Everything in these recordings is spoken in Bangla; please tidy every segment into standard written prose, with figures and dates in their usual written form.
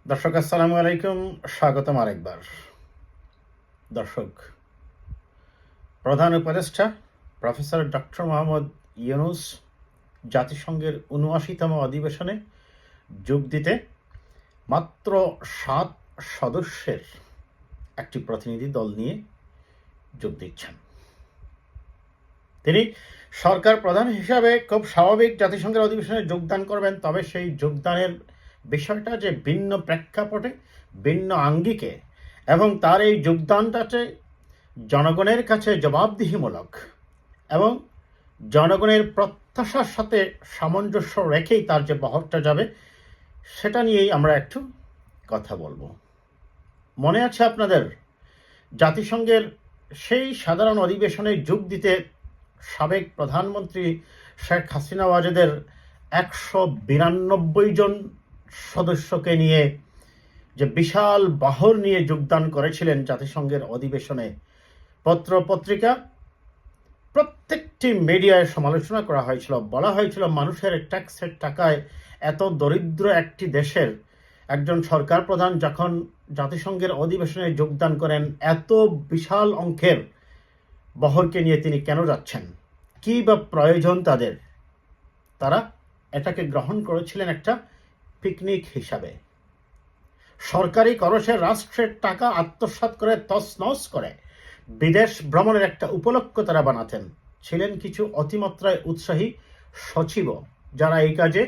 দর্শক আসসালামু আলাইকুম, স্বাগতম আরেকবার। দর্শক, প্রধান উপদেষ্টা প্রফেসর ডক্টর মোহাম্মদ ইউনূস জাতিসংঘের ৭৯তম অধিবেশনে যোগ দিতে মাত্র ৭ সদস্যের একটি প্রতিনিধি দল নিয়ে যোগ দিচ্ছেন। তিনি সরকার প্রধান হিসাবে খুব স্বাভাবিক জাতিসংঘের অধিবেশনে যোগদান করবেন, তবে সেই যোগদানের বিষয়টা যে ভিন্ন প্রেক্ষাপটে, ভিন্ন আঙ্গিকে, এবং তার এই যোগদানটাতে জনগণের কাছে জবাবদিহিমূলক এবং জনগণের প্রত্যাশার সাথে সামঞ্জস্য রেখেই তার যে বহরটা যাবে, সেটা নিয়েই আমরা একটু কথা বলবো। মনে আছে আপনাদের, জাতিসংঘের সেই সাধারণ অধিবেশনে যোগ দিতে সাবেক প্রধানমন্ত্রী শেখ হাসিনা ওয়াজেদের ১৯২ জন সদস্যকে নিয়ে যে বিশাল বহর নিয়ে যোগদান করেছিলেন জাতিসংঘের অধিবেশনে, পত্র পত্রিকা প্রত্যেকটি মিডিয়ায় সমালোচনা করা হয়েছিল। বলা হয়েছিল, মানুষের ট্যাক্সের টাকায় এত দরিদ্র একটি দেশের একজন সরকার প্রধান যখন জাতিসংঘের অধিবেশনে যোগদান করেন, এত বিশাল অঙ্কের বহরকে নিয়ে তিনি কেন যাচ্ছেন, কী বা প্রয়োজন তাদের? তারা এটাকে গ্রহণ করেছিলেন একটা পিকনিক হিসাবে। সরকারি খরচে রাষ্ট্রের টাকা আত্মসাৎ করে তছনছ করে বিদেশ ভ্রমণের একটা উপলক্ষ তারা বানাতেন। ছিলেন কিছু অতিমাত্রায় উৎসাহী সচিবও, যারা এই কাজে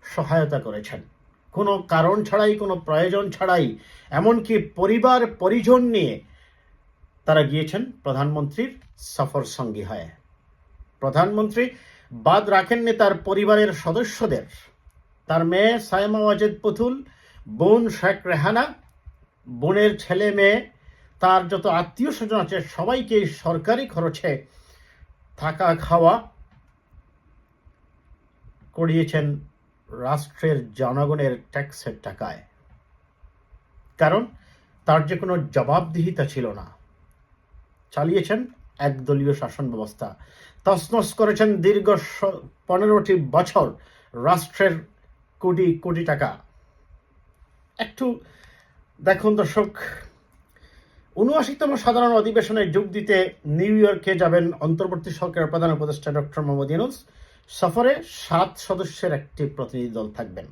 সহায়তা করেছেন কোনো কারণ ছাড়াই, কোনো প্রয়োজন ছাড়াই, এমনকি পরিবার পরিজন নিয়ে তারা গিয়েছেন প্রধানমন্ত্রীর সফর সঙ্গী হয়ে। প্রধানমন্ত্রী বাদ রাখেননি তার পরিবারের সদস্যদের, তার মেয়ে সাইমা ওয়াজেদ পুতুল, বোন শেখ রেহানা, বোনের ছেলে মেয়ে, তার যত আত্মীয় স্বজন আছে সবাইকে সরকারি খরচে থাকা খাওয়া করিয়েছেন রাষ্ট্রের জনগণের ট্যাক্সের টাকায়। কারণ তার যে কোনো জবাবদিহিতা ছিল না। চালিয়েছেন একদলীয় শাসন ব্যবস্থা, তছনছ করেছেন দীর্ঘ 15টি বছর রাষ্ট্রের কোটি কোটি টাকা। একটু দেখুন দর্শক, ৭৯তম সাধারণ অধিবেশনে যোগ দিতে নিউ ইয়র্কে যাবেন অন্তর্বর্তী সরকারের প্রধান উপদেষ্টা ডক্টর মোহাম্মদ ইউনূস। সফরে 7 সদস্যের একটি প্রতিনিধি দল থাকবেন।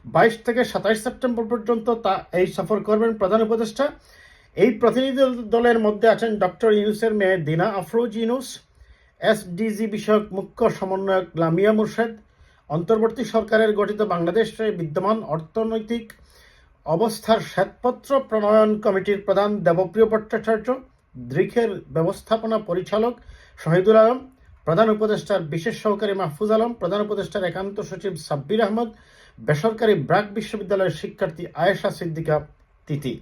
22 থেকে 27 সেপ্টেম্বর পর্যন্ত এই সফর করবেন প্রধান উপদেষ্টা। এই প্রতিনিধি দলের মধ্যে আছেন ডক্টর ইউনূসের মেয়ে দিনা আফরোজ ইউনূস, এসডিজি বিষয়ক মুখ্য সমন্বয়ক লামিয়া মুর্শেদ, অন্তর্বর্তী সরকারের গঠিত বাংলাদেশে বিদ্যমান অর্থনৈতিক অবস্থার শ্বেতপত্র প্রণয়ন কমিটির প্রধান দেবপ্রিয় ভট্টাচার্য, দৃঘের ব্যবস্থাপনা পরিচালক শহীদুল আলম, প্রধান উপদেষ্টার বিশেষ সহকারী মাহফুজ আলম, প্রধান উপদেষ্টার একান্ত সচিব সাব্বির আহমদ, বেসরকারি ব্র্যাক বিশ্ববিদ্যালয়ের শিক্ষার্থী আয়েশা সিদ্দিকা তিতি।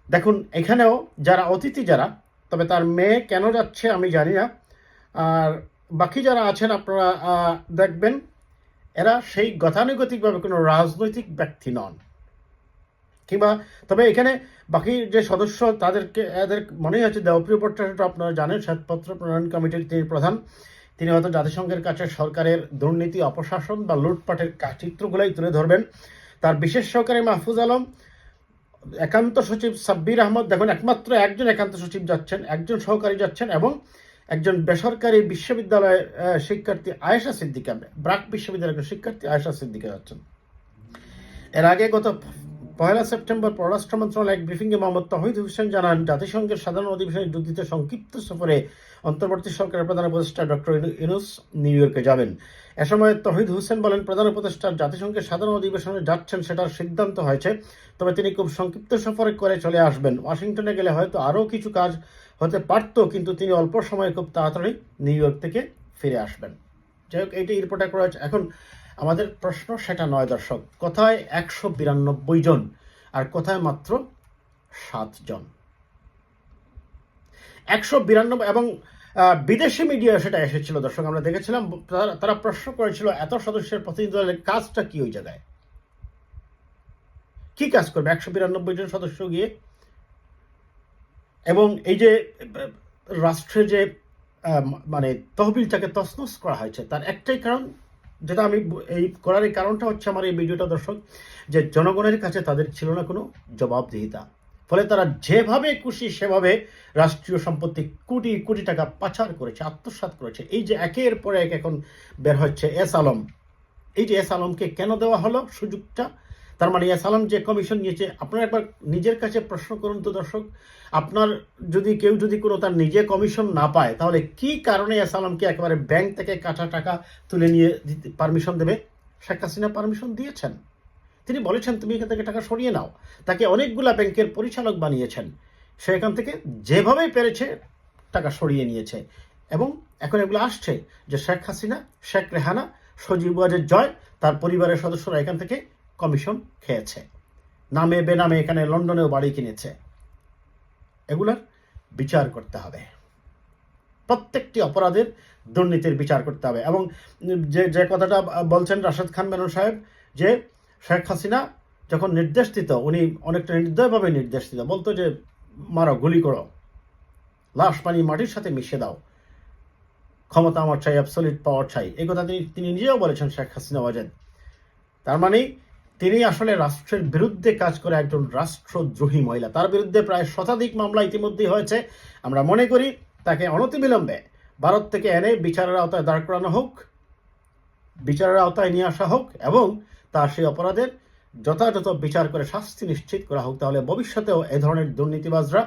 দেখুন, এখানেও যারা অতিথি, যারা, তবে তার মেয়ে কেন যাচ্ছে আমি জানি না, আর বাকি যারা আছেন আপনারা দেখবেন, এরা সেই গতানুগতিকভাবে কোনো রাজনৈতিক ব্যক্তি নন, কিংবা তবে এখানে বাকি যে সদস্য তাদেরকে এদের মনেই হচ্ছে দেবপ্রিয় ভট্টাচার্য, আপনারা জানেন শ্বেতপত্র প্রণয়ন কমিটির তিনি প্রধান। তিনি হয়তো জাতিসংঘের কাছে সরকারের দুর্নীতি, অপশাসন বা লুটপাটের চিত্রগুলাই তুলে ধরবেন। তার বিশেষ সহকারী মাহফুজ আলম, একান্ত সচিব সাব্বির আহমদ, দেখুন একমাত্র একজন একান্ত সচিব যাচ্ছেন, একজন সহকারী যাচ্ছেন, এবং একজন বেসরকারি বিশ্ববিদ্যালয়ের শিক্ষার্থী আয়েশা সিদ্দিকা, ব্র্যাক বিশ্ববিদ্যালয়ের শিক্ষার্থী আয়েশা সিদ্দিকা যাচ্ছেন। এর আগে গত 1 সেপ্টেম্বর পররাষ্ট্র মন্ত্রণালয় এক ব্রিফিংয়ে মোহাম্মদ তৌহিদ হোসেন জানান, জাতিসংঘের সাধারণ অধিবেশনে যোগ দিতে সংক্ষিপ্ত সফরে অন্তর্বর্তী সরকারের প্রধান উপদেষ্টা ডক্টর ইউনূস নিউ ইয়র্কে যাবেন। এ সময় তৌহিদ হোসেন বলেন, প্রধান উপদেষ্টা জাতিসংঘের সাধারণ অধিবেশনে যাচ্ছেন সেটার সিদ্ধান্ত হয়েছে, তবে তিনি খুব সংক্ষিপ্ত সফরে করে চলে আসবেন। ওয়াশিংটনে গেলে হয়তো আরও কিছু কাজ হতে পারত, কিন্তু তিনি অল্প সময়ে খুব তাড়াতাড়ি নিউ ইয়র্ক থেকে ফিরে আসবেন। যাই হোক, এইটাই রিপোর্টটা করা হয়েছে। এখন আমাদের প্রশ্ন সেটা নয় দর্শক, কোথায় ১৯২ জন আর কোথায় মাত্র 7 জন? ১৯২ এবং বিদেশি মিডিয়া সেটা এসেছিল দর্শক, আমরা দেখেছিলাম। তারা প্রশ্ন করেছিল, এত সদস্যের প্রতিনিধি দলের কাজটা কি ওই জায়গায়, কি কাজ করবে ১৯২ জন সদস্য গিয়ে? এবং এই যে রাষ্ট্রে যে মানে তহবিলটাকে তছনছ করা হয়েছে, তার একটাই কারণ, যেটা আমি এই করার কারণটা হচ্ছে আমার এই ভিডিওটা দর্শক, যে জনগণের কাছে তাদের ছিল না কোনো জবাবদিহিতা, ফলে তারা যেভাবে খুশি সেভাবে রাষ্ট্রীয় সম্পত্তি কোটি কোটি টাকা পাচার করেছে, আত্মসাৎ করেছে। এই যে একের পর এক এখন বের হচ্ছে এস আলম, এই যে এস আলমকে কেন দেওয়া হলো সুযোগটা? তার মানে এস আলম যে কমিশন নিয়েছে, আপনারা একবার নিজের কাছে প্রশ্ন করুন তো দর্শক, আপনার যদি কেউ যদি কোনো তার নিজে কমিশন না পায়, তাহলে কি কারণে এস আলমকে একেবারে ব্যাংক থেকে কাটা টাকা তুলে নিয়ে পারমিশন দেবে? শেখ হাসিনা পারমিশন দিয়েছেন, তিনি বলেছেন তুমি এখান থেকে টাকা সরিয়ে নাও। তাকে অনেকগুলা ব্যাংকের পরিচালক বানিয়েছেন, সে এখান থেকে যেভাবেই পেরেছে টাকা সরিয়ে নিয়েছে। এবং এখন এগুলো আসছে যে শেখ হাসিনা, শেখ রেহানা, সজীব ওয়াজেদ জয়, তার পরিবারের সদস্যরা এখান থেকে কমিশন খেয়েছে, নামে বেনামে এখানে লন্ডনেও বাড়ি কিনেছে। এগুলার বিচার করতে হবে, প্রত্যেকটি অপরাধের দুর্নীতির বিচার করতে হবে। এবং যে যে কথাটা বলছেন রাশেদ খান মেনন সাহেব, যে শেখ হাসিনা যখন নির্দেশ দিত, উনি অনেকটা নির্দয়ভাবে নির্দেশ দিত, বলতো যে মারো, গুলি করো, লাশ পানি মাটির সাথে মিশিয়ে দাও, ক্ষমতা আমার চাই, অ্যাবসলিউট পাওয়ার চাই। এই কথা তিনি নিজেও বলেছেন, শেখ হাসিনা ওয়াজেদ। তার মানে তিনি আসলে রাষ্ট্রের বিরুদ্ধে কাজ করে একজন রাষ্ট্রদ্রোহী মহিলা। তার বিরুদ্ধে প্রায় শতাধিক মামলা ইতিমধ্যেই হয়েছে। আমরা মনে করি তাকে অনতিবিলম্বে ভারত থেকে এনে বিচারের আওতায় দাঁড় করানো হোক, বিচারের আওতায় নিয়ে আসা হোক, এবং তার সেই অপরাধের যথাযথ বিচার করে শাস্তি নিশ্চিত করা হোক। তাহলে ভবিষ্যতেও এ ধরনের দুর্নীতিবাজরা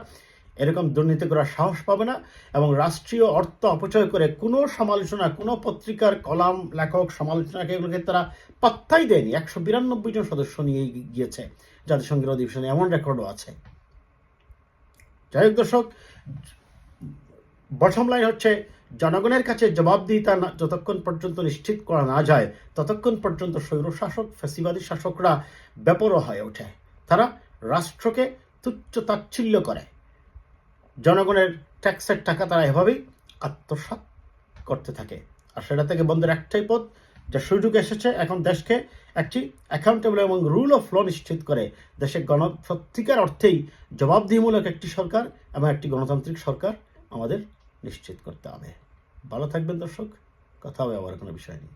এরকম দুর্নীতি করার সাহস পাবে না, এবং রাষ্ট্রীয় অর্থ অপচয় করে কোনো সমালোচনা, কোনো পত্রিকার কলাম লেখক সমালোচনাকে এগুলোকে তারা পাত্তাই দেয়নি। 192 জন সদস্য নিয়ে গিয়েছে জাতিসংঘের অধিবেশনে, এমন রেকর্ডও আছে। যাই হোক দর্শক, বটম লাইন হচ্ছে জনগণের কাছে জবাবদিহিতা যতক্ষণ পর্যন্ত নিশ্চিত করা না যায়, ততক্ষণ পর্যন্ত স্বৈরশাসক, ফ্যাসিবাদী শাসকরা বেপরোয়া হয়ে ওঠে। তারা রাষ্ট্রকে তুচ্ছ তাচ্ছিল্য করে, জনগণের ট্যাক্সের টাকা তারা এভাবেই আত্মসাৎ করতে থাকে। আর সেটা থেকে বন্ধের একটাই পথ, যে সুযোগ এসেছে এখন দেশকে একটি অ্যাকাউন্টেবল এবং রুল অফ ল নিশ্চিত করে দেশে সত্যিকার অর্থেই জবাবদিহিমূলক একটি সরকার এবং একটি গণতান্ত্রিক সরকার আমাদের নিশ্চিত করতে হবে। ভালো থাকবেন দর্শক, কথা হবে আবার কোনো বিষয় নিয়ে।